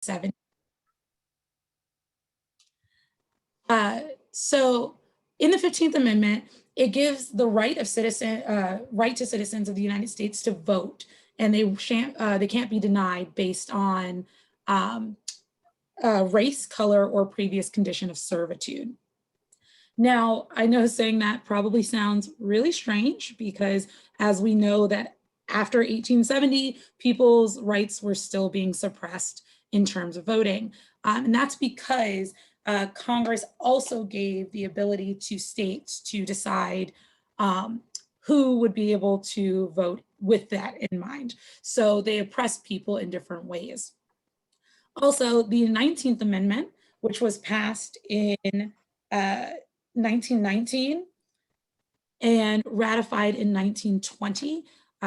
1870. So in the 15th Amendment, it gives the right to citizens of the United States to vote, and they can't be denied based on race, color, or previous condition of servitude. Now, I know saying that probably sounds really strange because, as we know, that after 1870, people's rights were still being suppressed in terms of voting. And that's because Congress also gave the ability to states to decide who would be able to vote with that in mind. So they oppressed people in different ways. Also, the 19th Amendment, which was passed in 1919 and ratified in 1920.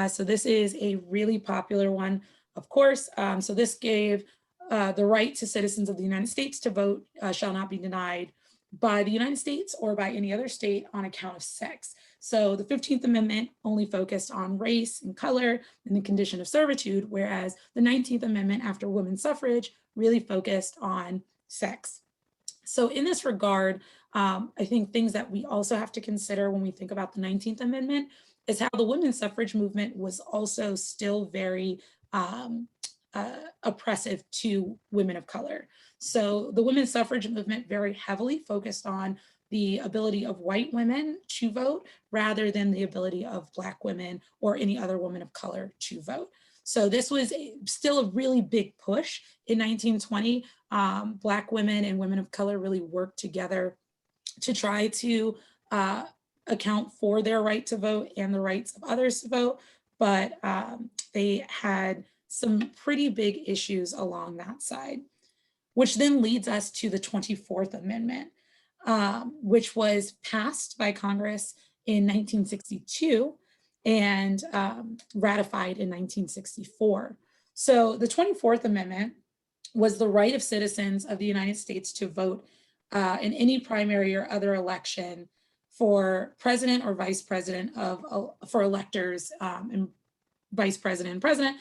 So this is a really popular one, of course. So this gave the right to citizens of the United States to vote shall not be denied by the United States or by any other state on account of sex. So the 15th Amendment only focused on race and color and the condition of servitude, whereas the 19th Amendment after women's suffrage really focused on sex. So in this regard, I think things that we also have to consider when we think about the 19th Amendment is how the women's suffrage movement was also still very oppressive to women of color. So the women's suffrage movement very heavily focused on the ability of white women to vote rather than the ability of Black women or any other woman of color to vote. So this was still a really big push in 1920. Black women and women of color really worked together to try to account for their right to vote and the rights of others to vote, but they had some pretty big issues along that side, which then leads us to the 24th Amendment, which was passed by Congress in 1962 and ratified in 1964. So the 24th Amendment was the right of citizens of the United States to vote in any primary or other election for president or vice president for electors and vice president and president,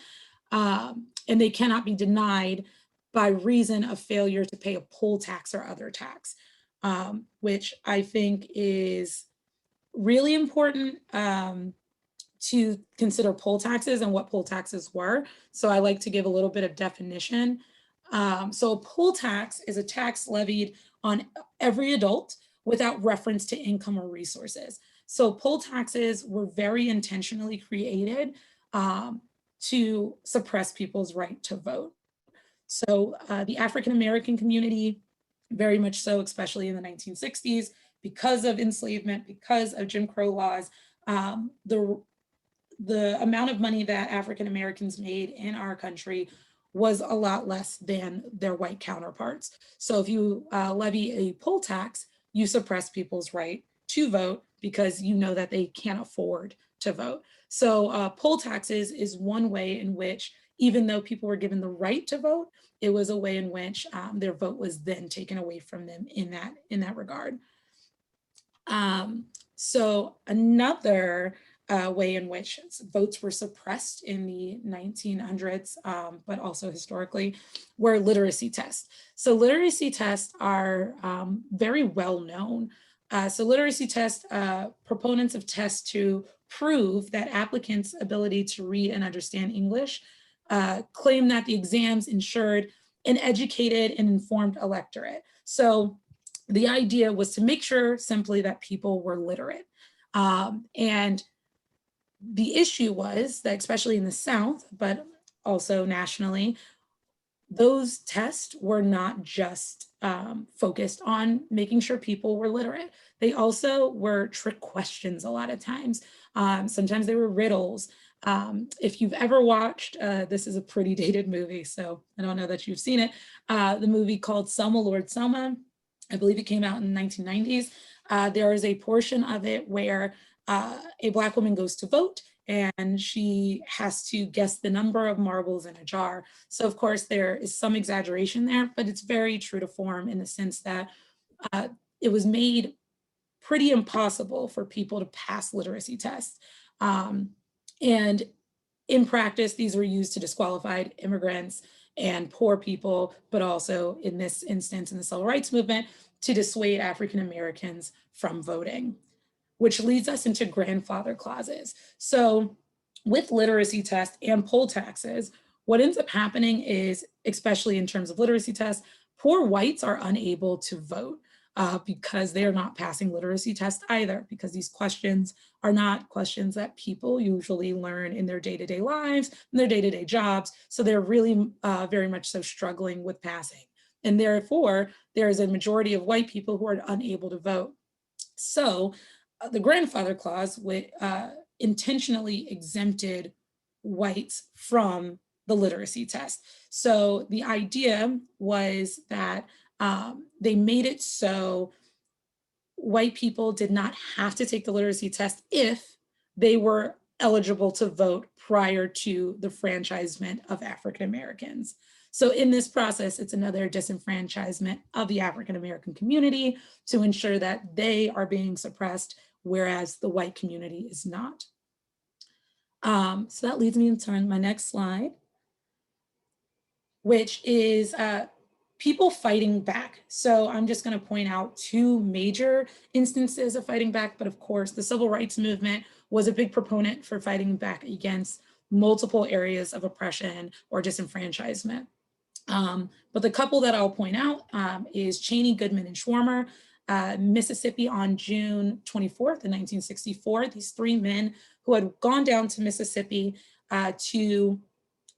and they cannot be denied by reason of failure to pay a poll tax or other tax, which I think is really important to consider poll taxes and what poll taxes were. So I like to give a little bit of definition. So a poll tax is a tax levied on every adult without reference to income or resources. So poll taxes were very intentionally created to suppress people's right to vote. So the African-American community, very much so, especially in the 1960s, because of enslavement, because of Jim Crow laws, the amount of money that African-Americans made in our country was a lot less than their white counterparts. So if you levy a poll tax, you suppress people's right to vote because you know that they can't afford to vote. So poll taxes is one way in which, even though people were given the right to vote, it was a way in which their vote was then taken away from them in that regard. So another way in which votes were suppressed in the 1900s, but also historically, were literacy tests. So literacy tests are very well known. So literacy tests, proponents of tests to prove that applicants' ability to read and understand English claim that the exams ensured an educated and informed electorate. So the idea was to make sure simply that people were literate. And the issue was that, especially in the South, but also nationally, those tests were not just focused on making sure people were literate. They also were trick questions a lot of times. Sometimes they were riddles. If you've ever watched, this is a pretty dated movie, so I don't know that you've seen it, the movie called Selma, Lord Selma. I believe it came out in the 1990s. There is a portion of it where a Black woman goes to vote and she has to guess the number of marbles in a jar. So of course there is some exaggeration there, but it's very true to form in the sense that it was made pretty impossible for people to pass literacy tests. And in practice, these were used to disqualify immigrants and poor people, but also in this instance in the civil rights movement, to dissuade African Americans from voting, which leads us into grandfather clauses. So with literacy tests and poll taxes, what ends up happening is, especially in terms of literacy tests, poor whites are unable to vote because they are not passing literacy tests either, because these questions are not questions that people usually learn in their day-to-day lives, in their day-to-day jobs. So they're really very much so struggling with passing. And therefore, there is a majority of white people who are unable to vote. So the grandfather clause intentionally exempted whites from the literacy test. So the idea was that they made it so white people did not have to take the literacy test if they were eligible to vote prior to the enfranchisement of African Americans. So in this process, it's another disenfranchisement of the African American community to ensure that they are being suppressed, whereas the white community is not. So that leads me to my next slide, which is people fighting back. So I'm just going to point out two major instances of fighting back, but of course, the civil rights movement was a big proponent for fighting back against multiple areas of oppression or disenfranchisement. But the couple that I'll point out is Cheney, Goodman, and Schwarmer, Mississippi on June 24th in 1964. These three men who had gone down to Mississippi to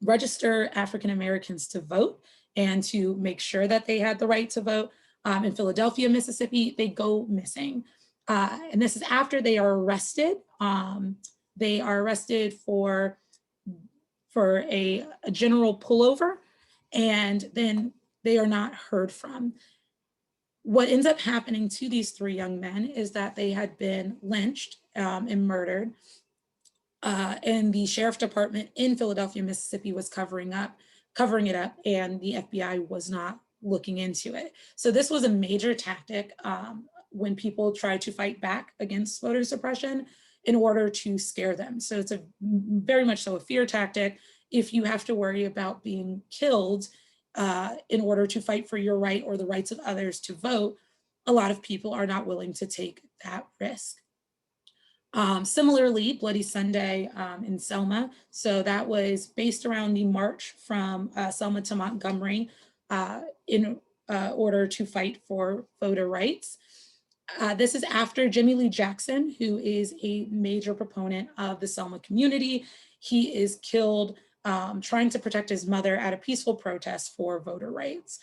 register African Americans to vote and to make sure that they had the right to vote. In Philadelphia, Mississippi, they go missing. And this is after they are arrested. They are arrested for a general pullover, and then they are not heard from. What ends up happening to these three young men is that they had been lynched and murdered. And the sheriff department in Philadelphia, Mississippi was covering it up, and the FBI was not looking into it. So this was a major tactic when people tried to fight back against voter suppression in order to scare them. So it's a very much so a fear tactic. If you have to worry about being killed in order to fight for your right or the rights of others to vote, a lot of people are not willing to take that risk. Similarly, Bloody Sunday in Selma. So that was based around the march from Selma to Montgomery in order to fight for voter rights. This is after Jimmy Lee Jackson, who is a major proponent of the Selma community. He is killed trying to protect his mother at a peaceful protest for voter rights.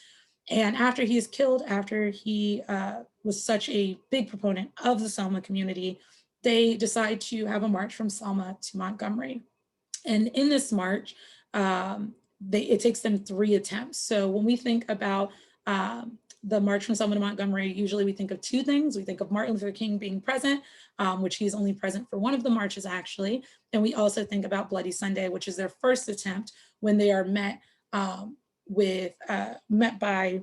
And after he is killed, after he was such a big proponent of the Selma community, they decide to have a march from Selma to Montgomery. And in this march, it takes them 3 attempts. So when we think about the march from Selma to Montgomery, usually we think of 2 things. We think of Martin Luther King being present, which he's only present for one of the marches actually. And we also think about Bloody Sunday, which is their first attempt when they are met by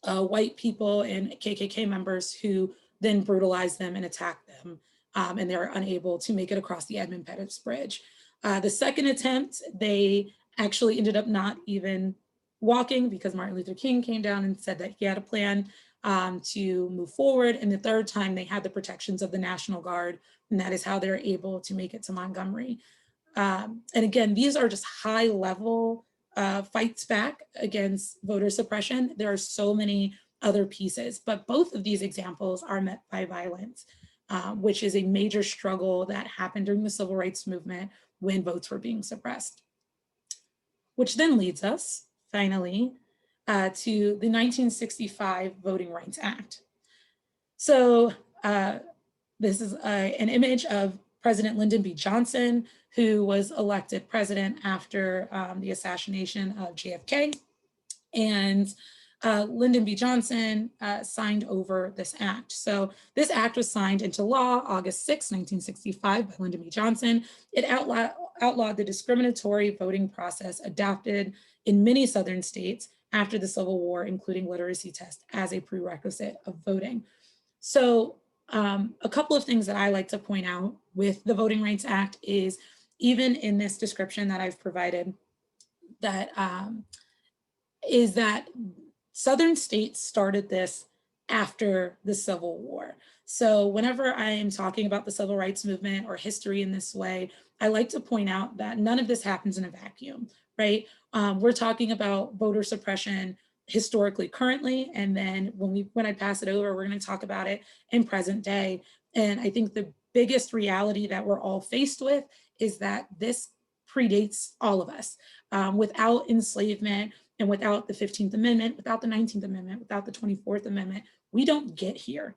white people and KKK members who then brutalize them and attack them. And they're unable to make it across the Edmund Pettus Bridge. The second attempt, they actually ended up not even walking because Martin Luther King came down and said that he had a plan to move forward. And the third time, they had the protections of the National Guard, and that is how they're able to make it to Montgomery. And again, these are just high level fights back against voter suppression. There are so many other pieces, but both of these examples are met by violence. Which is a major struggle that happened during the civil rights movement when votes were being suppressed. Which then leads us, finally, to the 1965 Voting Rights Act. So this is an image of President Lyndon B. Johnson, who was elected president after the assassination of JFK. And Lyndon B. Johnson signed over this act. So this act was signed into law August 6, 1965 by Lyndon B. Johnson. It outlawed the discriminatory voting process adopted in many Southern states after the Civil War, including literacy tests as a prerequisite of voting. So a couple of things that I like to point out with the Voting Rights Act is even in this description that I've provided, that is that Southern states started this after the Civil War. So whenever I am talking about the civil rights movement or history in this way, I like to point out that none of this happens in a vacuum, right? We're talking about voter suppression historically, currently, and then when I pass it over, we're going to talk about it in present day. And I think the biggest reality that we're all faced with is that this predates all of us. Without enslavement and without the 15th Amendment, without the 19th Amendment, without the 24th Amendment, we don't get here.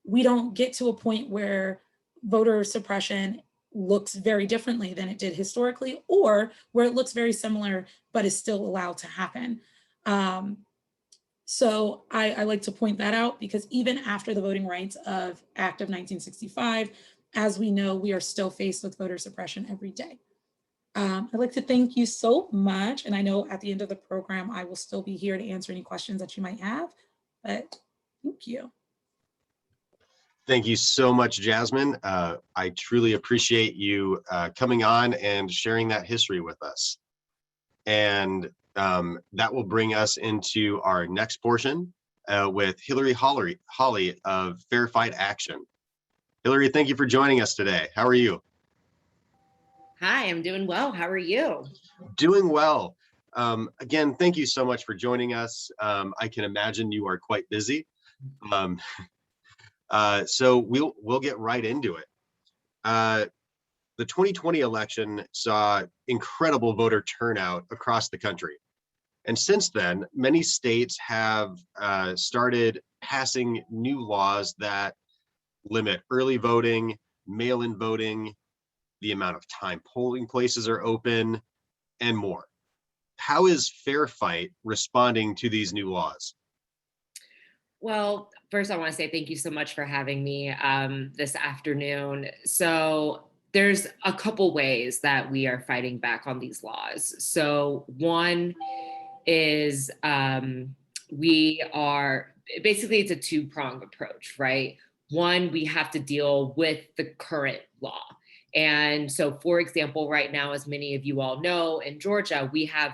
We don't get to a point where voter suppression looks very differently than it did historically, or where it looks very similar but is still allowed to happen. So I like to point that out, because even after the Voting Rights Act of 1965, as we know, we are still faced with voter suppression every day. I'd like to thank you so much. And I know at the end of the program, I will still be here to answer any questions that you might have, but thank you. Thank you so much, Jasmine. I truly appreciate you coming on and sharing that history with us. And that will bring us into our next portion with Hillary Holley of Fair Fight Action. Hillary, thank you for joining us today. How are you? Hi, I'm doing well. How are you? Doing well. Again, thank you so much for joining us. I can imagine you are quite busy. So we'll get right into it. The 2020 election saw incredible voter turnout across the country. And since then, many states have started passing new laws that limit early voting, mail-in voting, the amount of time polling places are open, and more. How is Fair Fight responding to these new laws? Well, first I want to say thank you so much for having me this afternoon. So there's a couple ways that we are fighting back on these laws. So one is we are, basically it's a two-pronged approach, right? One, we have to deal with the current law. And so, for example, right now, as many of you all know, in Georgia, we have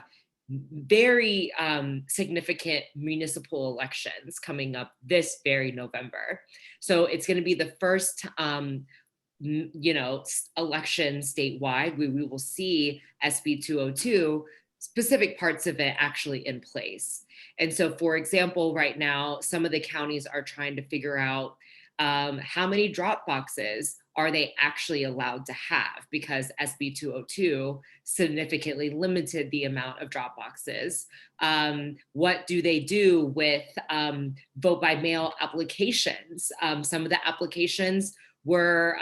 very significant municipal elections coming up this very November. So it's going to be the first, election statewide where we will see SB 202, specific parts of it actually in place. And so, for example, right now, some of the counties are trying to figure out how many Dropboxes are they actually allowed to have, because SB 202 significantly limited the amount of Dropboxes. What do they do with vote by mail applications? Some of the applications were,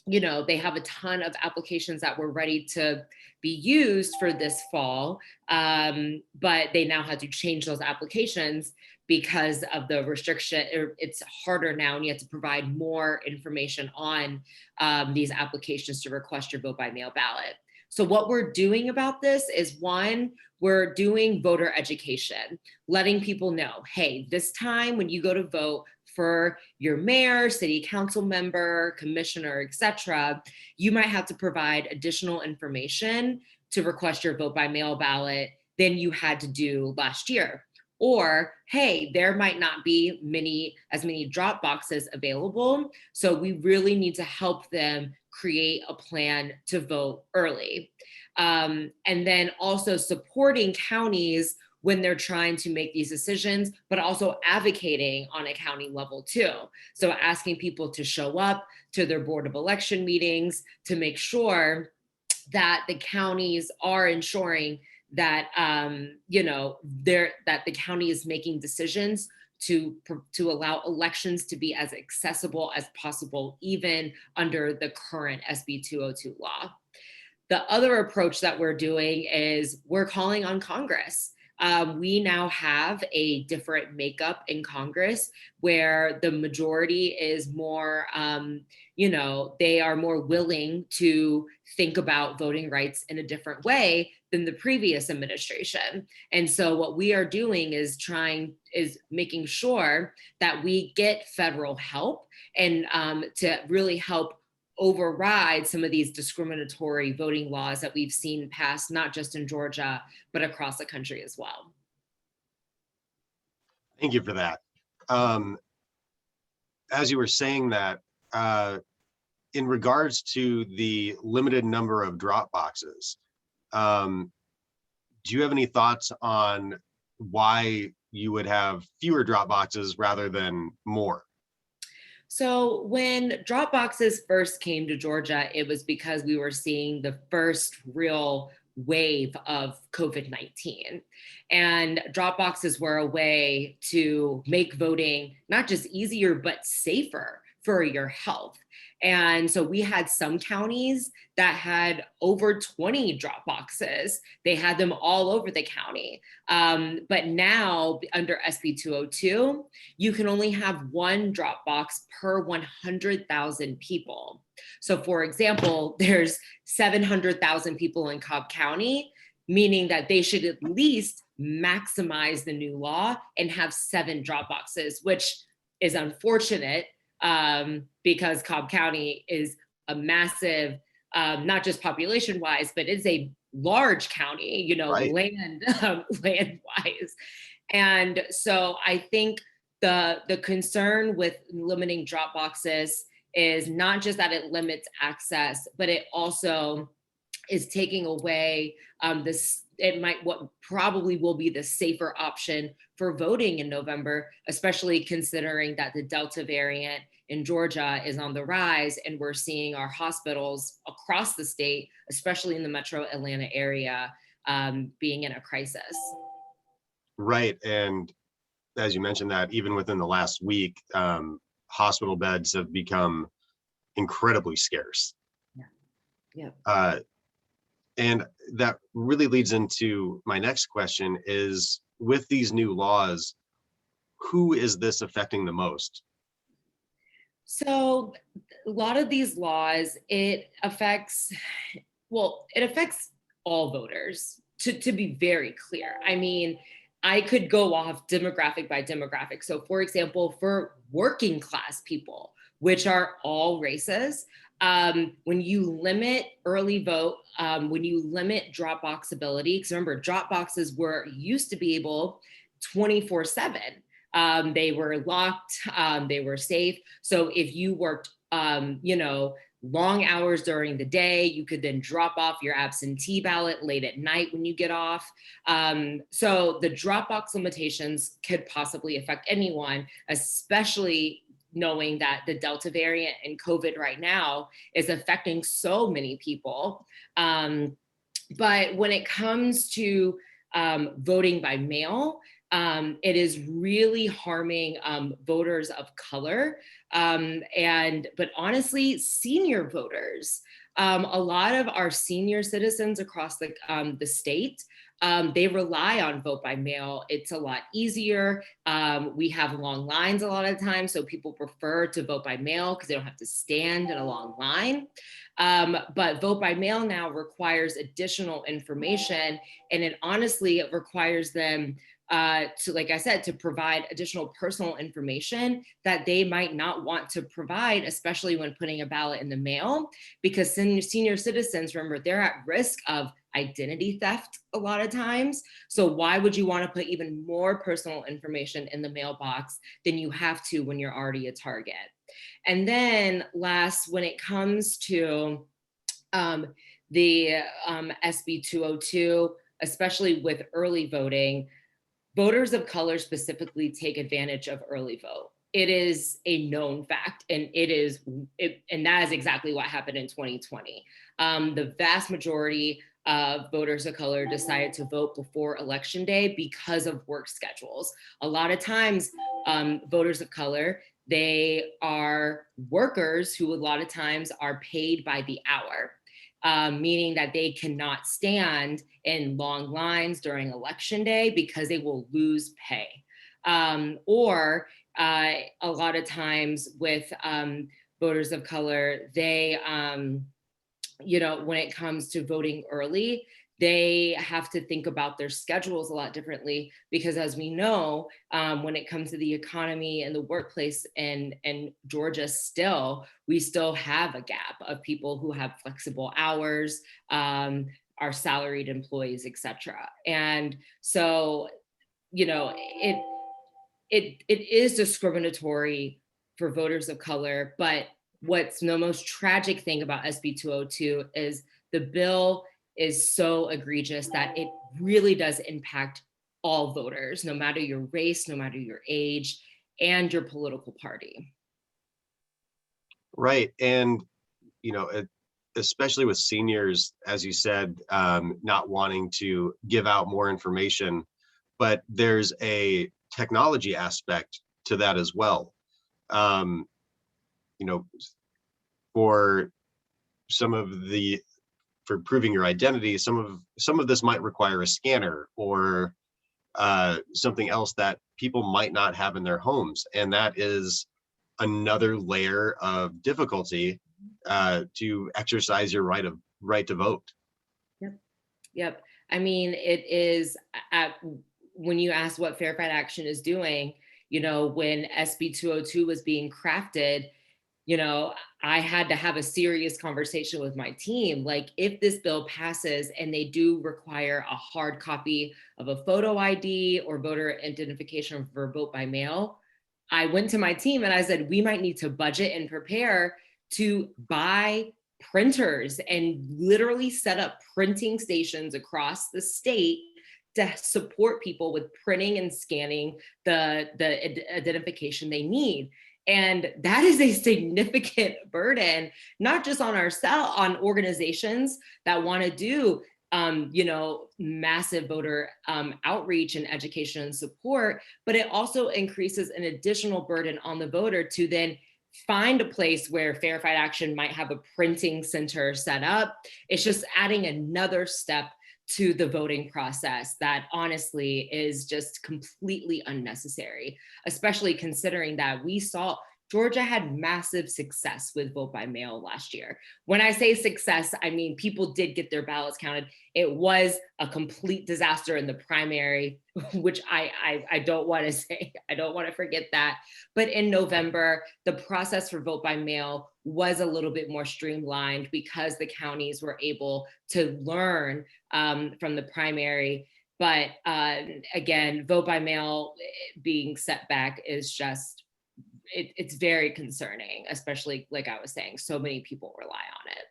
they have a ton of applications that were ready to be used for this fall, but they now had to change those applications because of the restriction. It's harder now, and you have to provide more information on these applications to request your vote by mail ballot. So what we're doing about this is, one, we're doing voter education, letting people know, hey, this time when you go to vote for your mayor, city council member, commissioner, etc., you might have to provide additional information to request your vote by mail ballot than you had to do last year. Or, hey, there might not be as many drop boxes available, so we really need to help them create a plan to vote early. And then also supporting counties when they're trying to make these decisions, but also advocating on a county level too. So asking people to show up to their Board of Election meetings to make sure that the counties are ensuring that that the county is making decisions to allow elections to be as accessible as possible, even under the current SB 202 law. The other approach that we're doing is we're calling on Congress. We now have a different makeup in Congress where the majority is more, they are more willing to think about voting rights in a different way than the previous administration. And so what we are doing is making sure that we get federal help and to really help override some of these discriminatory voting laws that we've seen passed, not just in Georgia, but across the country as well. Thank you for that. As you were saying that, in regards to the limited number of drop boxes, do you have any thoughts on why you would have fewer drop boxes rather than more? So when Dropboxes first came to Georgia, it was because we were seeing the first real wave of COVID-19. And Dropboxes were a way to make voting not just easier, but safer for your health. And so we had some counties that had over 20 drop boxes. They had them all over the county. But now under SB 202, you can only have one drop box per 100,000 people. So for example, there's 700,000 people in Cobb County, meaning that they should at least maximize the new law and have 7 drop boxes, which is unfortunate because Cobb County is a massive, not just population wise, but it's a large county, you know, Right. land wise. And so I think the concern with limiting drop boxes is not just that it limits access, but it also is taking away what probably will be the safer option for voting in November, especially considering that the Delta variant in Georgia is on the rise, and we're seeing our hospitals across the state, especially in the metro Atlanta area, being in a crisis. Right. And as you mentioned that even within the last week, hospital beds have become incredibly scarce. Yeah. And that really leads into my next question is, with these new laws, who is this affecting the most? So a lot of these laws, it affects all voters, to be very clear. I mean, I could go off demographic by demographic. So for example, for working class people, which are all races, when you limit early vote, when you limit drop box ability, because remember, drop boxes used to be able 24/7. They were locked, they were safe. So if you worked, long hours during the day, you could then drop off your absentee ballot late at night when you get off. So the drop box limitations could possibly affect anyone, especially knowing that the Delta variant and COVID right now is affecting so many people. But when it comes to voting by mail, it is really harming voters of color, but honestly, senior voters. A lot of our senior citizens across the state, they rely on vote by mail. It's a lot easier. We have long lines a lot of times, so people prefer to vote by mail because they don't have to stand in a long line. But vote by mail now requires additional information, and it requires them like I said, to provide additional personal information that they might not want to provide, especially when putting a ballot in the mail, because senior citizens, remember, they're at risk of identity theft a lot of times. So why would you want to put even more personal information in the mailbox than you have to when you're already a target? And then last, when it comes to the SB 202, especially with early voting, voters of color specifically take advantage of early vote. It is a known fact, and that is exactly what happened in 2020. The vast majority of voters of color decided to vote before Election Day because of work schedules. A lot of times, voters of color, they are workers who a lot of times are paid by the hour. Meaning that they cannot stand in long lines during Election Day because they will lose pay. Or a lot of times with voters of color, they, when it comes to voting early, they have to think about their schedules a lot differently, because as we know, when it comes to the economy and the workplace in Georgia, we still have a gap of people who have flexible hours, our salaried employees, et cetera. And so, you know, it is discriminatory for voters of color, but what's the most tragic thing about SB 202 is the bill is so egregious that it really does impact all voters, no matter your race, no matter your age, and your political party. Right. And, you know, especially with seniors, as you said, not wanting to give out more information, but there's a technology aspect to that as well. You know, for some of the, for proving your identity, some of this might require a scanner or something else that people might not have in their homes, and that is another layer of difficulty to exercise your right to vote. Yep. Yep. I mean, it is when you ask what Fair Fight Action is doing, you know, when SB 202 was being crafted, you know, I had to have a serious conversation with my team. Like, if this bill passes and they do require a hard copy of a photo ID or voter identification for vote by mail, I went to my team and I said, we might need to budget and prepare to buy printers and literally set up printing stations across the state to support people with printing and scanning the identification they need. And that is a significant burden, not just on on organizations that want to do, you know, massive voter outreach and education and support, but it also increases an additional burden on the voter to then find a place where Fair Fight Action might have a printing center set up. It's just adding another step to the voting process that honestly is just completely unnecessary, especially considering that we saw Georgia had massive success with vote by mail last year. When I say success, I mean people did get their ballots counted. It was a complete disaster in the primary, which I don't want to say. I don't want to forget that. But in November, the process for vote by mail was a little bit more streamlined because the counties were able to learn from the primary. But again, vote by mail being set back is just, it's very concerning, especially like I was saying, so many people rely on it.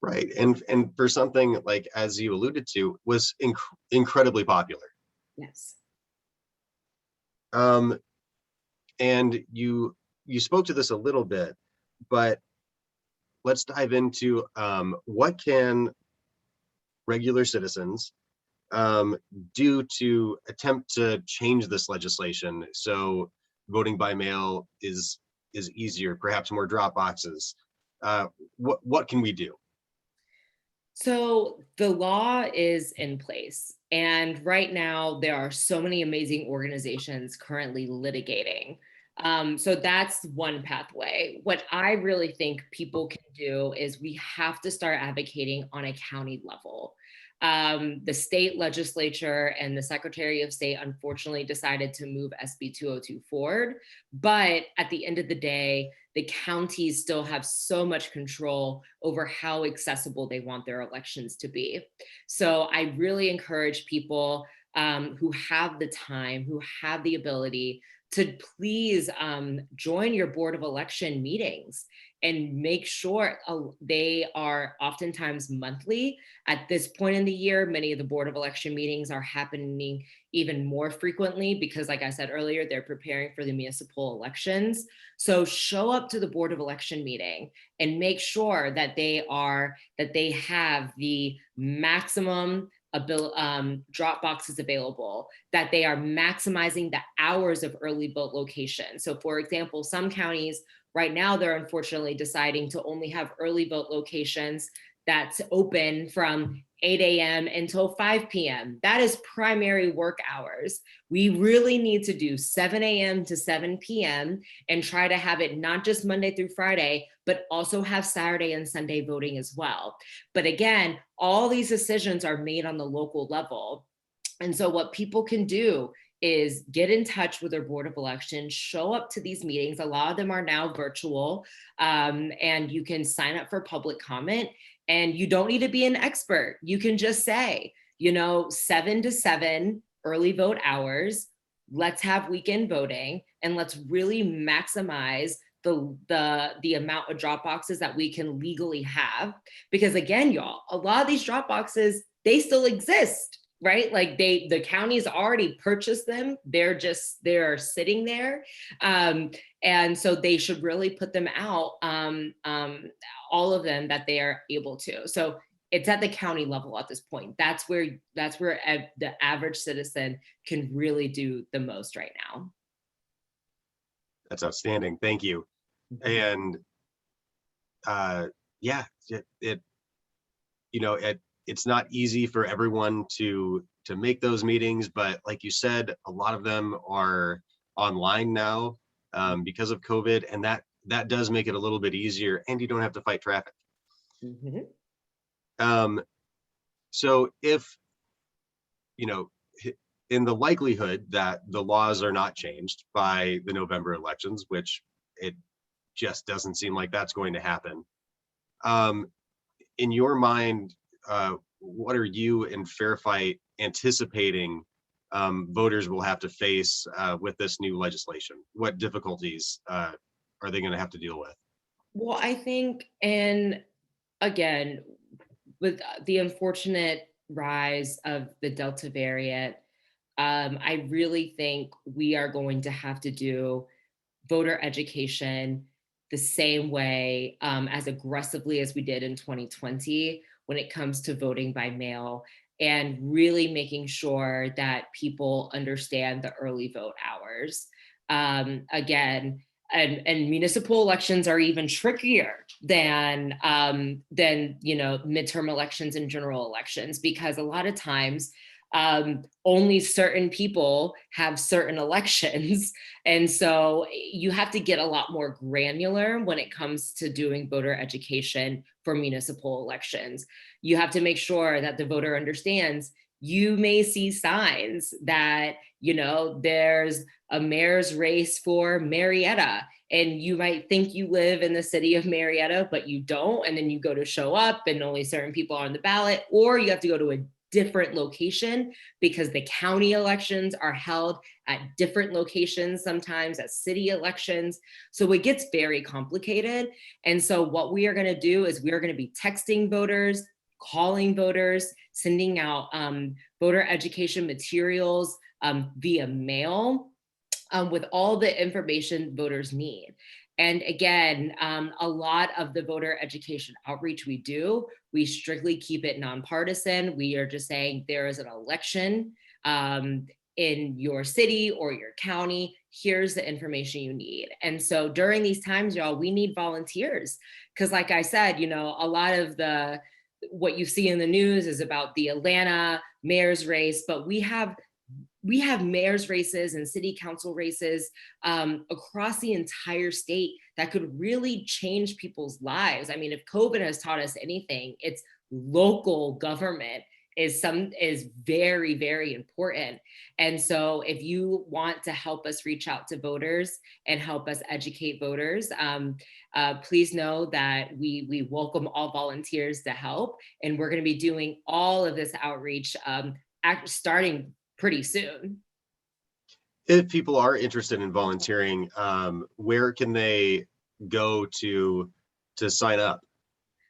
Right. And for something like, as you alluded to, was incredibly popular. Yes. And you spoke to this a little bit, but let's dive into what can regular citizens do to attempt to change this legislation so voting by mail is easier, perhaps more drop boxes. What can we do? So the law is in place, and right now there are so many amazing organizations currently litigating. So that's one pathway. What I really think people can do is we have to start advocating on a county level. The state legislature and the Secretary of State unfortunately decided to move SB 202 forward. But at the end of the day, the counties still have so much control over how accessible they want their elections to be. So I really encourage people who have the time, who have the ability, to please join your Board of Election meetings and make sure they are oftentimes monthly. At this point in the year, many of the Board of Election meetings are happening even more frequently because, like I said earlier, they're preparing for the municipal elections. So show up to the Board of Election meeting and make sure that they have the maximum drop boxes available, that they are maximizing the hours of early vote location. So for example, some counties right now, they're unfortunately deciding to only have early vote locations that's open from 8 a.m. until 5 p.m. That is primary work hours. We really need to do 7 a.m. to 7 p.m. and try to have it not just Monday through Friday, but also have Saturday and Sunday voting as well. But again, all these decisions are made on the local level. And so what people can do is get in touch with their Board of Elections, show up to these meetings. A lot of them are now virtual, and you can sign up for public comment. And you don't need to be an expert. You can just say, 7 to 7 early vote hours. Let's have weekend voting, and let's really maximize the amount of drop boxes that we can legally have. Because again, y'all, a lot of these drop boxes, they still exist, right? Like the counties already purchased them. They're sitting there. And so they should really put them out, all of them that they are able to. So it's at the county level at this point. That's where the average citizen can really do the most right now. That's outstanding. Thank you. And yeah, it's not easy for everyone to make those meetings, but like you said, a lot of them are online now because of COVID, and that does make it a little bit easier, and you don't have to fight traffic. So if, in the likelihood that the laws are not changed by the November elections, which it just doesn't seem like that's going to happen, in your mind, what are you and Fair Fight anticipating voters will have to face with this new legislation? What difficulties are they going to have to deal with? Well, I think, and again, with the unfortunate rise of the Delta variant, I really think we are going to have to do voter education the same way, as aggressively as we did in 2020 when it comes to voting by mail, and really making sure that people understand the early vote hours. Again, and municipal elections are even trickier than midterm elections and general elections, because a lot of times only certain people have certain elections. And so you have to get a lot more granular when it comes to doing voter education for municipal elections. You have to make sure that the voter understands you may see signs that, there's a mayor's race for Marietta, and you might think you live in the city of Marietta, but you don't. And then you go to show up and only certain people are on the ballot, or you have to go to a different location because the county elections are held at different locations, sometimes at city elections. So it gets very complicated. And so what we are going to do is we are going to be texting voters, calling voters, sending out voter education materials via mail with all the information voters need. And again, a lot of the voter education outreach we strictly keep it nonpartisan. We are just saying there is an election in your city or your county. Here's the information you need. And so during these times, y'all, we need volunteers. Because like I said, a lot of what you see in the news is about the Atlanta mayor's race, but we have mayor's races and city council races across the entire state that could really change people's lives. I mean, if COVID has taught us anything, it's local government is very, very important. And so if you want to help us reach out to voters and help us educate voters, please know that we welcome all volunteers to help. And we're going to be doing all of this outreach starting pretty soon. If people are interested in volunteering, where can they go to sign up?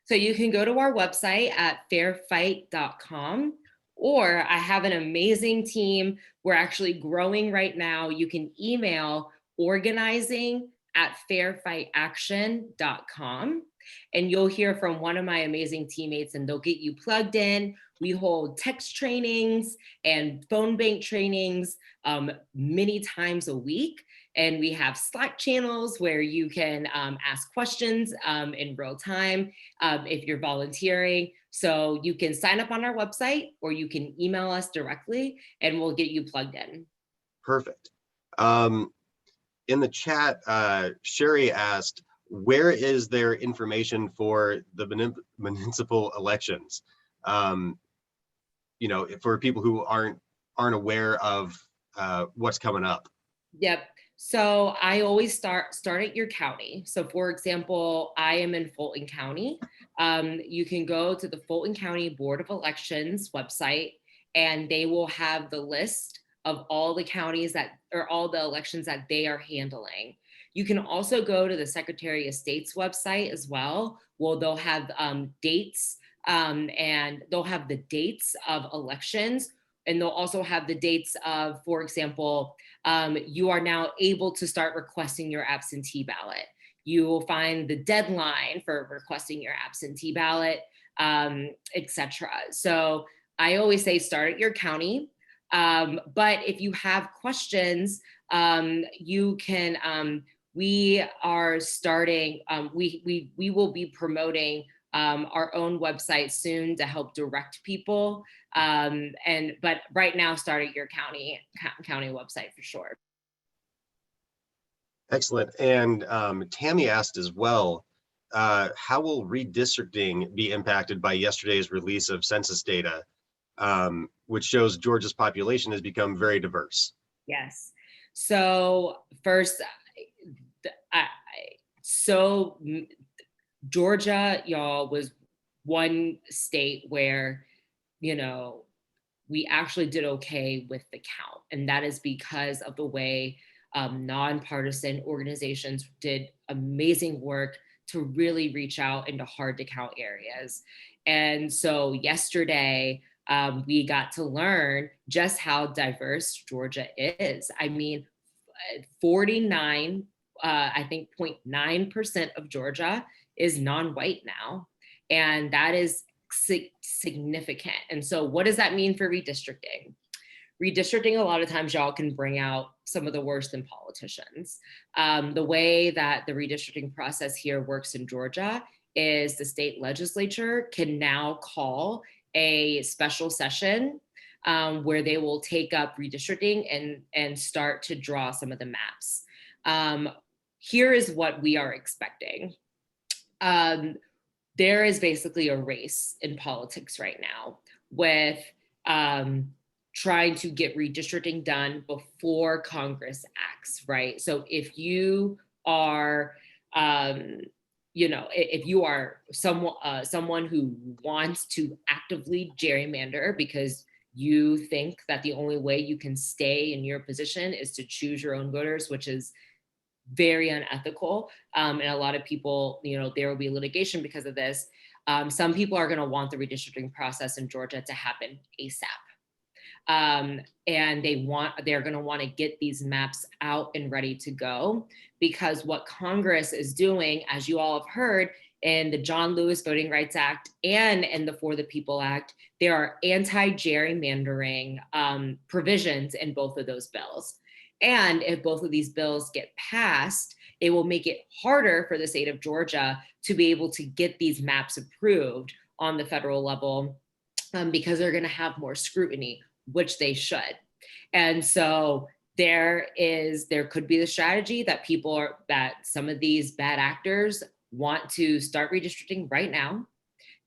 So you can go to our website at fairfight.com, or I have an amazing team. We're actually growing right now. You can email organizing@fairfightaction.com, and you'll hear from one of my amazing teammates, and they'll get you plugged in. We hold text trainings and phone bank trainings many times a week. And we have Slack channels where you can ask questions in real time if you're volunteering. So you can sign up on our website or you can email us directly and we'll get you plugged in. Perfect. In the chat, Sherry asked, where is there information for the municipal elections? You know, for people who aren't aware of what's coming up. Yep. So I always start at your county. So for example, I am in Fulton County. You can go to the Fulton County Board of Elections website and they will have the list of all the counties that, or all the elections that they are handling. You can also go to the Secretary of State's website as well. Well, they'll have dates and they'll have the dates of elections. And they'll also have the dates of, for example, you are now able to start requesting your absentee ballot. You will find the deadline for requesting your absentee ballot, etc. So I always say start at your county. But if you have questions, you can, we are starting, we will be promoting our own website soon to help direct people. But right now, start at your county website for sure. Excellent. And Tammy asked as well, how will redistricting be impacted by yesterday's release of census data, which shows Georgia's population has become very diverse? Yes. So first, Georgia, y'all, was one state where, you know, we actually did okay with the count. And that is because of the way nonpartisan organizations did amazing work to really reach out into hard to count areas. And so yesterday, we got to learn just how diverse Georgia is. I mean, 49, I think 0.9% of Georgia is non-white now. And that is significant. And so what does that mean for redistricting? Redistricting, a lot of times y'all can bring out some of the worst in politicians. The way that the redistricting process here works in Georgia is the state legislature can now call a special session where they will take up redistricting and start to draw some of the maps. Here is what we are expecting. There is basically a race in politics right now with trying to get redistricting done before Congress acts, right? So if you are, you know, if you are someone who wants to actively gerrymander because you think that the only way you can stay in your position is to choose your own voters, which is very unethical. And a lot of people, you know, there will be litigation because of this. Some people are going to want the redistricting process in Georgia to happen ASAP. And they're going to want to get these maps out and ready to go, because what Congress is doing, as you all have heard, in the John Lewis Voting Rights Act and in the For the People Act, there are anti-gerrymandering provisions in both of those bills. And if both of these bills get passed, it will make it harder for the state of Georgia to be able to get these maps approved on the federal level because they're going to have more scrutiny, which they should. And so there could be the strategy that some of these bad actors want to start redistricting right now,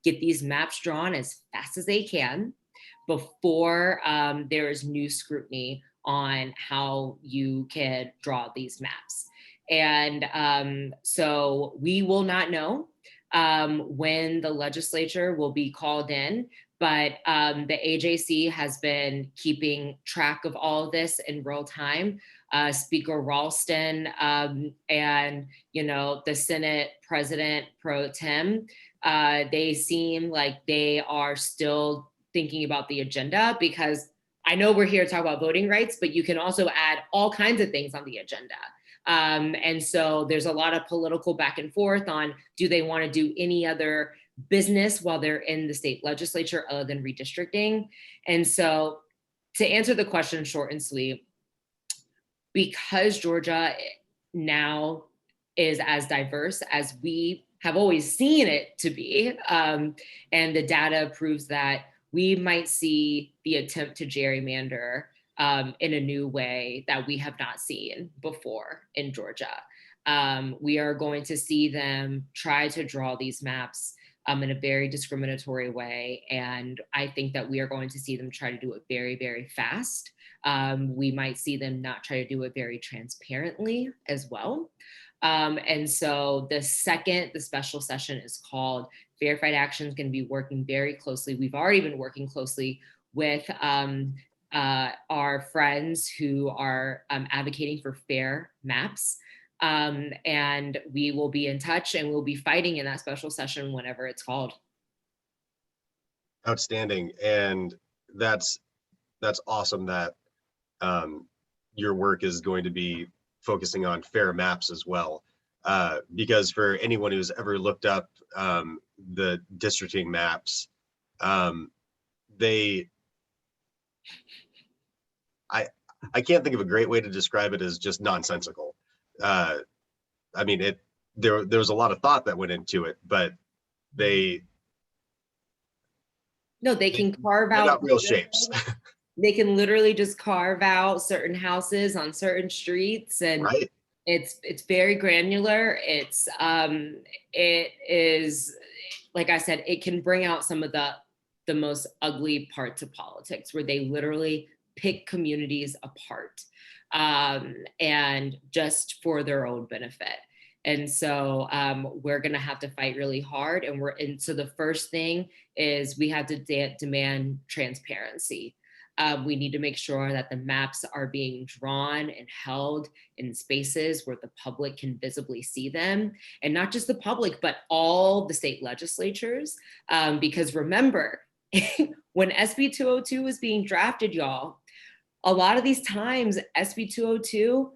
get these maps drawn as fast as they can before there is new scrutiny on how you can draw these maps. And so we will not know when the legislature will be called in, but the AJC has been keeping track of all of this in real time. Speaker Ralston and, you know, the Senate President Pro Tem, they seem like they are still thinking about the agenda, because I know we're here to talk about voting rights, but you can also add all kinds of things on the agenda. And so there's a lot of political back and forth on, do they want to do any other business while they're in the state legislature other than redistricting? And so to answer the question short and sweet, because Georgia now is as diverse as we have always seen it to be, and the data proves that, we might see the attempt to gerrymander in a new way that we have not seen before in Georgia. We are going to see them try to draw these maps in a very discriminatory way. And I think that we are going to see them try to do it very, very fast. We might see them not try to do it very transparently as well. And so the second the special session is called, Verified Action is going to be working very closely. We've already been working closely with our friends who are advocating for fair maps. And we will be in touch, and we'll be fighting in that special session whenever it's called. Outstanding. And that's awesome that your work is going to be focusing on fair maps as well. Because for anyone who's ever looked up the districting maps, I can't think of a great way to describe it as just nonsensical. I mean, there was a lot of thought that went into it, but they can carve out not real shapes. They can literally just carve out certain houses on certain streets, and right. It's very granular. It is, like I said, it can bring out some of the most ugly parts of politics, where they literally pick communities apart, and just for their own benefit. And so we're going to have to fight really hard. And so the first thing is we have to demand transparency. We need to make sure that the maps are being drawn and held in spaces where the public can visibly see them, and not just the public, but all the state legislatures. Because remember, when SB 202 was being drafted, y'all, a lot of these times SB 202,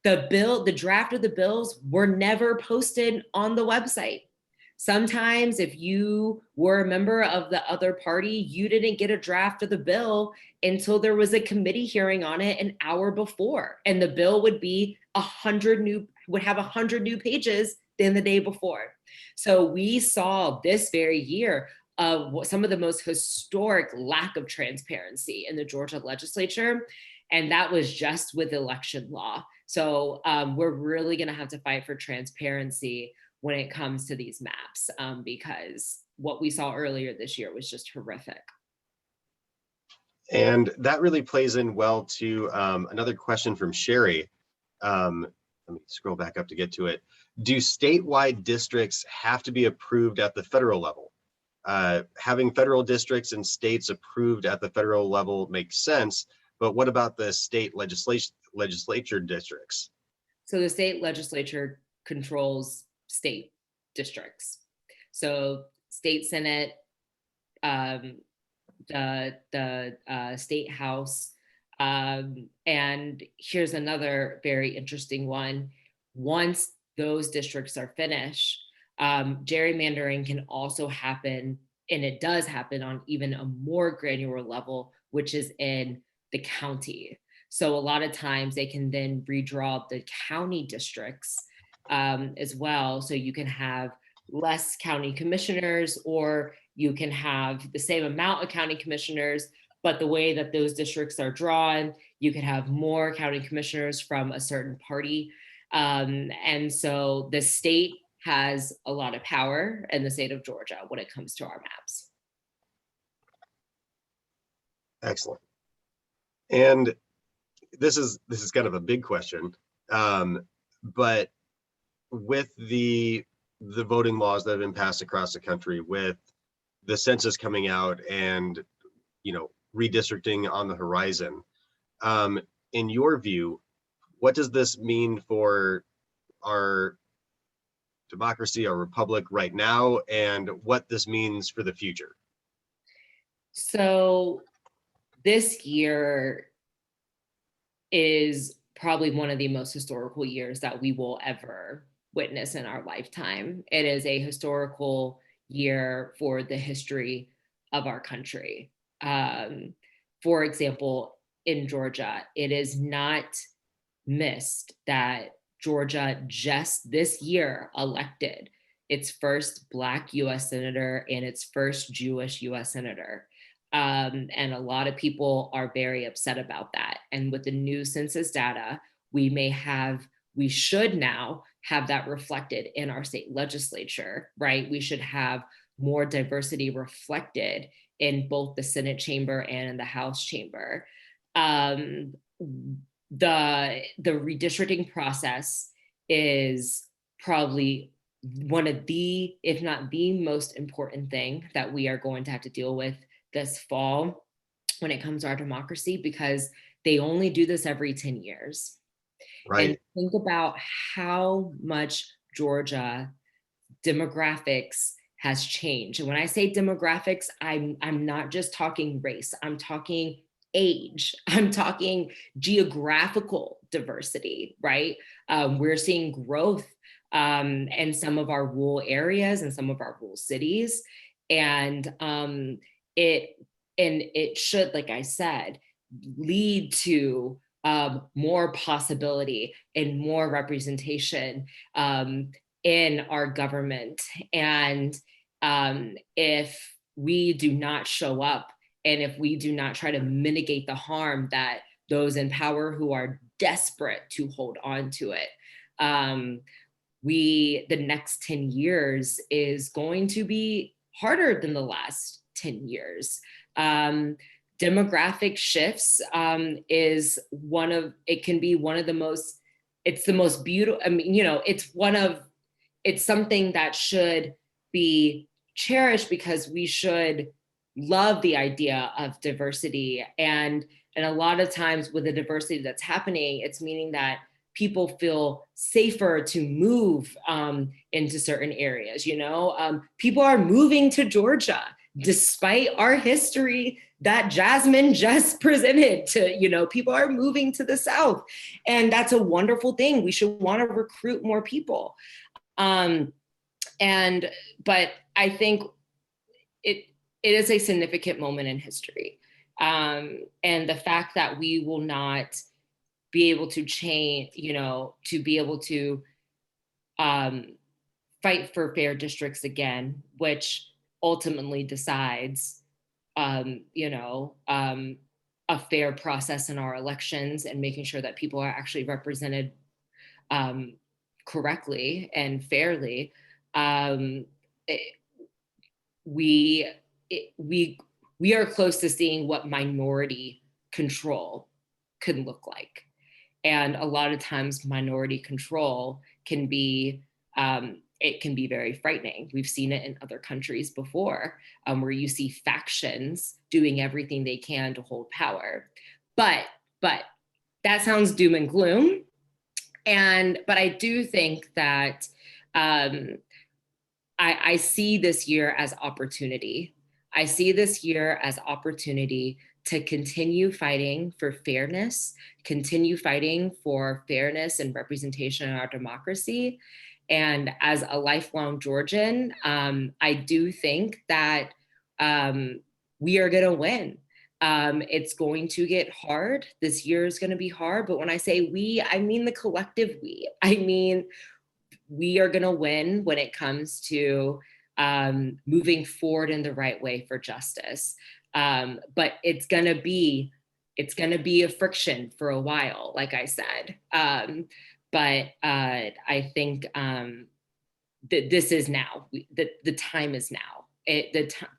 the draft of the bills were never posted on the website. Sometimes if you were a member of the other party, you didn't get a draft of the bill until there was a committee hearing on it an hour before. And the bill would be 100 new pages than the day before. So we saw this very year of some of the most historic lack of transparency in the Georgia legislature. And that was just with election law. So we're really going to have to fight for transparency when it comes to these maps, because what we saw earlier this year was just horrific. And that really plays in well to another question from Sherry. Let me scroll back up to get to it. Do statewide districts have to be approved at the federal level? Having federal districts and states approved at the federal level makes sense, but what about the state legislature districts? So the state legislature controls state districts. So state senate, the state house, and here's another very interesting one. Once those districts are finished, gerrymandering can also happen, and it does happen on even a more granular level, which is in the county. So a lot of times they can then redraw the county districts as well. So you can have less county commissioners, or you can have the same amount of county commissioners, but the way that those districts are drawn, you can have more county commissioners from a certain party. And so the state has a lot of power in the state of Georgia when it comes to our maps. Excellent. And this is kind of a big question, but with the voting laws that have been passed across the country, with the census coming out and redistricting on the horizon, in your view, what does this mean for our democracy, our republic right now, and what this means for the future? So this year is probably one of the most historical years that we will ever witness in our lifetime. It is a historical year for the history of our country. For example, in Georgia, it is not missed that Georgia just this year elected its first Black US Senator and its first Jewish US Senator. And a lot of people are very upset about that. And with the new census data, we should now have that reflected in our state legislature, right? We should have more diversity reflected in both the Senate chamber and in the House chamber. The redistricting process is probably one of the, if not the most important thing that we are going to have to deal with this fall when it comes to our democracy, because they only do this every 10 years. Right. And think about how much Georgia demographics has changed. And when I say demographics, I'm not just talking race, I'm talking age, I'm talking geographical diversity, right? We're seeing growth in some of our rural areas and some of our rural cities. And it should, like I said, lead to more possibility and more representation in our government. And if we do not show up, and if we do not try to mitigate the harm that those in power who are desperate to hold on to it, the next 10 years is going to be harder than the last 10 years. Demographic shifts it's the most beautiful, I mean, it's something that should be cherished, because we should love the idea of diversity. And a lot of times with the diversity that's happening, it's meaning that people feel safer to move into certain areas. People are moving to Georgia despite our history that Jasmine just presented to, people are moving to the South, and that's a wonderful thing. We should want to recruit more people. But I think it is a significant moment in history. And the fact that we will not be able to change, to be able to fight for fair districts again, which ultimately decides, a fair process in our elections and making sure that people are actually represented correctly and fairly. We are close to seeing what minority control can look like. And a lot of times minority control can be, it can be very frightening. We've seen it in other countries before, where you see factions doing everything they can to hold power. But that sounds doom and gloom. But I do think that I see this year as opportunity. I see this year as opportunity to continue fighting for fairness, continue fighting for fairness and representation in our democracy. And as a lifelong Georgian, I do think that we are gonna win. It's going to get hard. This year is gonna be hard, but when I say we, I mean the collective we. I mean, we are gonna win when it comes to moving forward in the right way for justice. But it's gonna be a friction for a while, like I said. But I think that this is now, the time is now.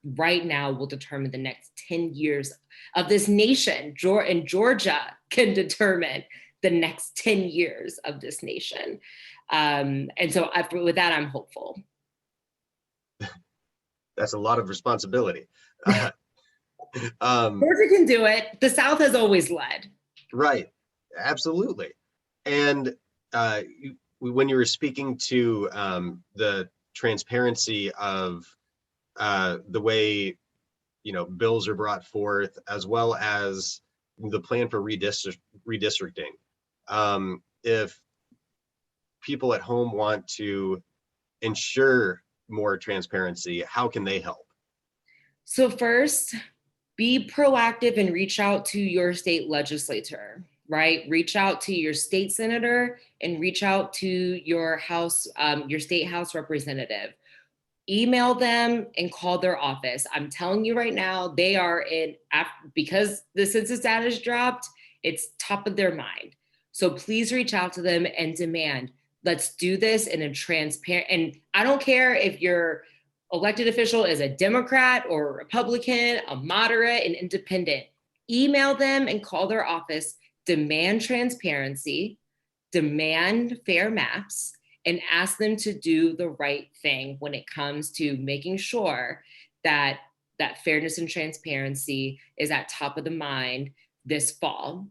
Right now will determine the next 10 years of this nation. And Georgia can determine the next 10 years of this nation. And so with that, I'm hopeful. That's a lot of responsibility. Georgia can do it. The South has always led. Right, absolutely. And when you were speaking to the transparency of the way bills are brought forth, as well as the plan for redistricting, if people at home want to ensure more transparency, how can they help? So first, be proactive and reach out to your state legislator. right? Reach out to your state senator and reach out to your house, your state house representative. Email them and call their office. I'm telling you right now, they are because the census data is dropped, it's top of their mind. So please reach out to them and demand, let's do this in a transparent, and I don't care if your elected official is a Democrat or a Republican, a moderate, an independent, email them and call their office, demand transparency, demand fair maps, and ask them to do the right thing when it comes to making sure that fairness and transparency is at top of the mind this fall.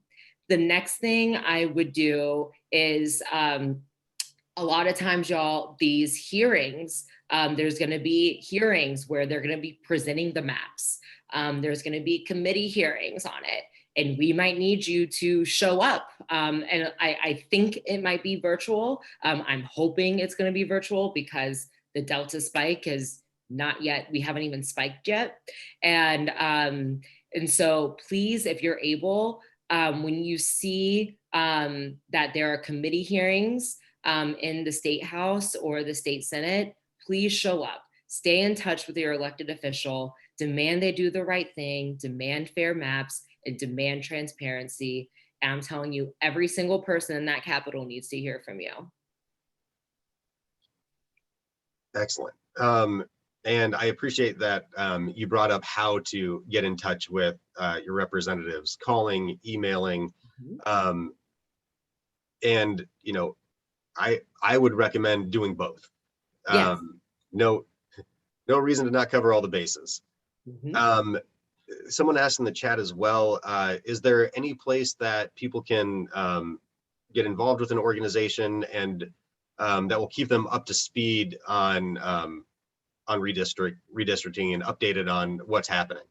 The next thing I would do is a lot of times, y'all, these hearings, there's going to be hearings where they're going to be presenting the maps. There's going to be committee hearings on it, and we might need you to show up. And I think it might be virtual. I'm hoping it's going to be virtual because the Delta spike is not yet, we haven't even spiked yet. And so please, if you're able, when you see that there are committee hearings in the state house or the state senate, please show up. Stay in touch with your elected official, demand they do the right thing, demand fair maps, and demand transparency. And I'm telling you, every single person in that Capitol needs to hear from you. Excellent. And I appreciate that you brought up how to get in touch with your representatives, calling, emailing, and I would recommend doing both. Yes. No reason to not cover all the bases. Someone asked in the chat as well, is there any place that people can get involved with an organization and that will keep them up to speed on redistricting and updated on what's happening?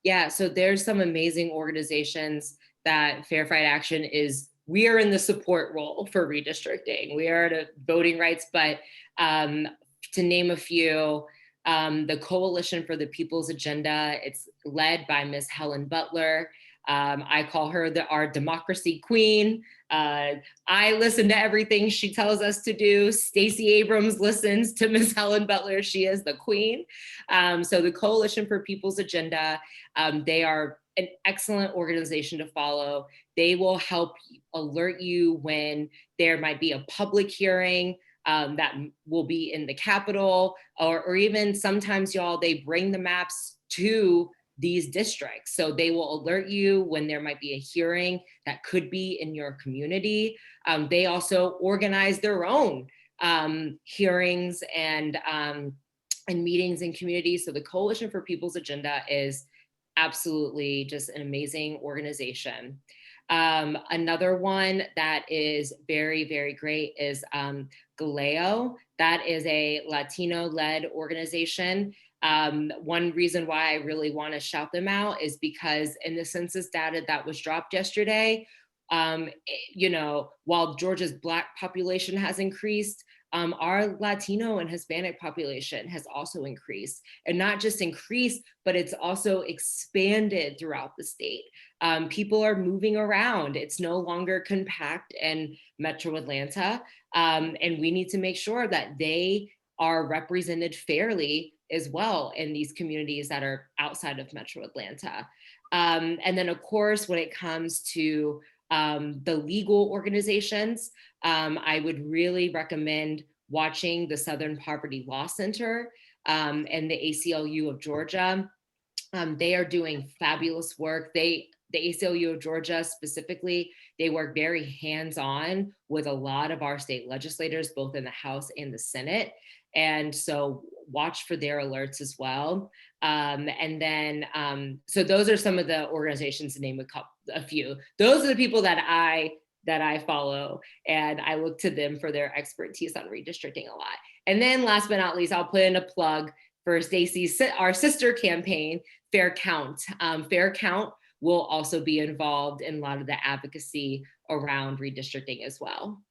Yeah, so there's some amazing organizations that Fair Fight Action is. We are in the support role for redistricting. We are at voting rights, but to name a few, the Coalition for the People's Agenda, it's led by Ms. Helen Butler. I call her our democracy queen. I listen to everything she tells us to do. Stacey Abrams listens to Ms. Helen Butler. She is the queen. So the Coalition for People's Agenda, they are an excellent organization to follow. They will help alert you when there might be a public hearing that will be in the Capitol, or even sometimes, y'all, they bring the maps to these districts. So they will alert you when there might be a hearing that could be in your community. They also organize their own hearings and meetings in communities. So the Coalition for People's Agenda is absolutely just an amazing organization. Another one that is very, very great is Galeo. That is a Latino-led organization. One reason why I really want to shout them out is because in the census data that was dropped yesterday, while Georgia's Black population has increased, our Latino and Hispanic population has also increased, and not just increased, but it's also expanded throughout the state. People are moving around. It's no longer compact in Metro Atlanta. And we need to make sure that they are represented fairly as well in these communities that are outside of Metro Atlanta. And then, of course, when it comes to the legal organizations, I would really recommend watching the Southern Poverty Law Center and the ACLU of Georgia. They are doing fabulous work. The ACLU of Georgia specifically, they work very hands-on with a lot of our state legislators, both in the House and the Senate. And so watch for their alerts as well. And then, so those are some of the organizations, to name a few. Those are the people that I follow, and I look to them for their expertise on redistricting a lot. And then last but not least, I'll put in a plug for Stacey's, our sister campaign, Fair Count. Fair Count will also be involved in a lot of the advocacy around redistricting as well.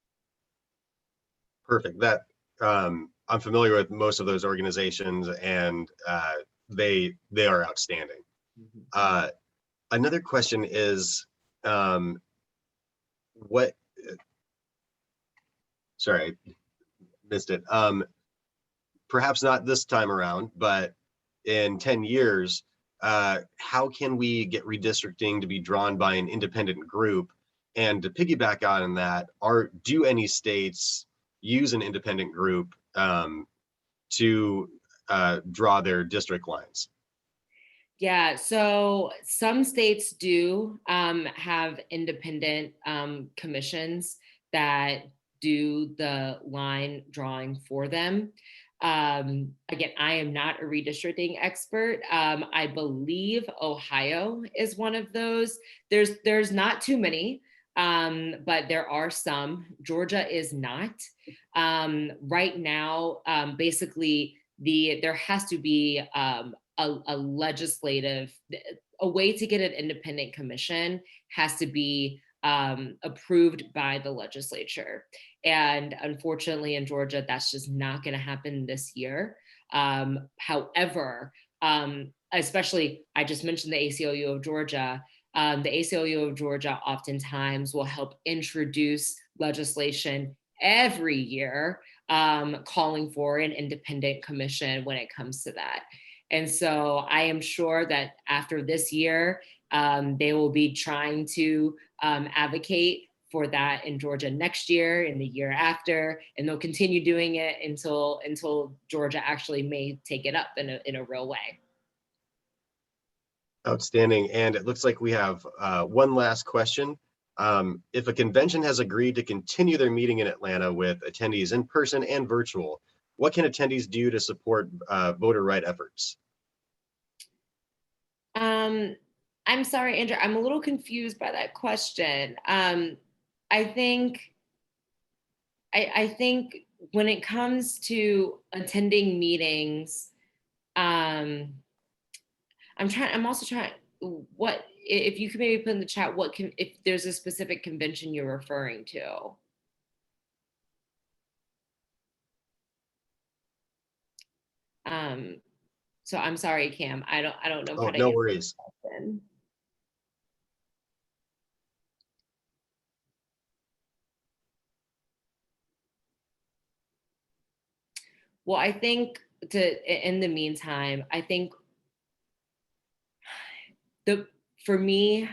Perfect. That I'm familiar with most of those organizations, and they are outstanding. Another question is, what, sorry, I missed it. Perhaps not this time around, but in 10 years, how can we get redistricting to be drawn by an independent group? And to piggyback on that, do any states use an independent group to draw their district lines? Yeah, so some states do have independent commissions that do the line drawing for them. Again, I am not a redistricting expert. I believe Ohio is one of those. There's not too many, but there are some. Georgia is not. Right now, basically, there has to be a legislative, a way to get an independent commission has to be approved by the legislature. And unfortunately in Georgia, that's just not going to happen this year. However, especially, I just mentioned the ACLU of Georgia. The ACLU of Georgia oftentimes will help introduce legislation every year calling for an independent commission when it comes to that. And so I am sure that after this year, they will be trying to advocate for that in Georgia next year and the year after, and they'll continue doing it until Georgia actually may take it up in a real way. Outstanding. And it looks like we have one last question. If a convention has agreed to continue their meeting in Atlanta with attendees in person and virtual, what can attendees do to support voter right efforts? I'm sorry, Andrew, I'm a little confused by that question. I think when it comes to attending meetings, I'm also trying, what, if you could maybe put in the chat, if there's a specific convention you're referring to. So I'm sorry, Cam, I don't know how to no answer worries. that question. Well, I think in the meantime, I think for me,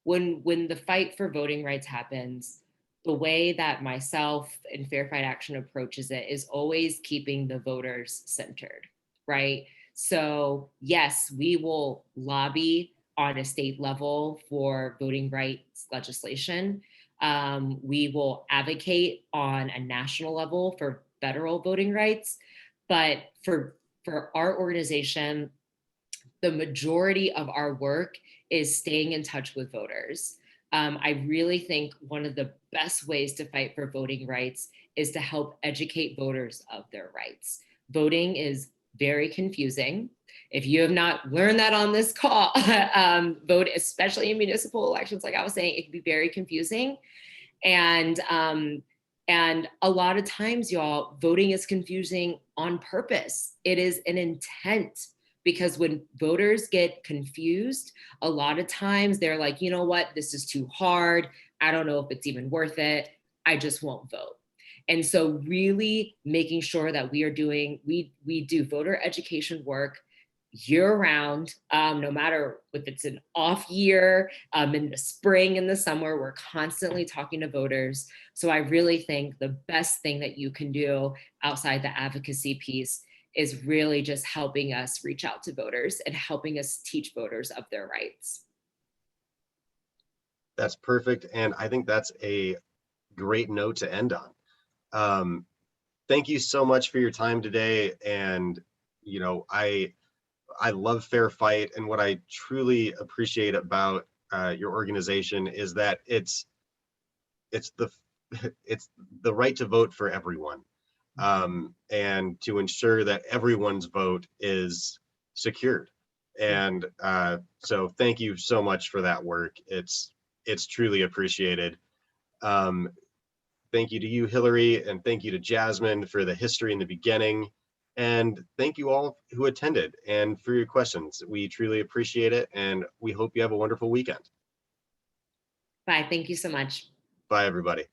when the fight for voting rights happens, the way that myself and Fair Fight Action approaches it is always keeping the voters centered, right? So yes, we will lobby on a state level for voting rights legislation. We will advocate on a national level for federal voting rights. But for our organization, the majority of our work is staying in touch with voters. I really think one of the best ways to fight for voting rights is to help educate voters of their rights. Voting is very confusing. If you have not learned that on this call, vote, especially in municipal elections, like I was saying, it can be very confusing. And a lot of times, y'all, voting is confusing on purpose. It is an intent, because when voters get confused, a lot of times they're like, you know what, this is too hard. I don't know if it's even worth it. I just won't vote. And so really making sure that we do voter education work year round, no matter if it's an off year, in the spring, in the summer, we're constantly talking to voters. So I really think the best thing that you can do outside the advocacy piece is really just helping us reach out to voters and helping us teach voters of their rights. That's perfect. And I think that's a great note to end on. Thank you so much for your time today. And, you know, I love Fair Fight, and what I truly appreciate about your organization is that it's the right to vote for everyone, and to ensure that everyone's vote is secured. And so thank you so much for that work. It's truly appreciated. Thank you to you, Hillary, and thank you to Jasmine for the history in the beginning. And thank you all who attended and for your questions. We truly appreciate it, and we hope you have a wonderful weekend. Bye. Thank you so much. Bye, everybody.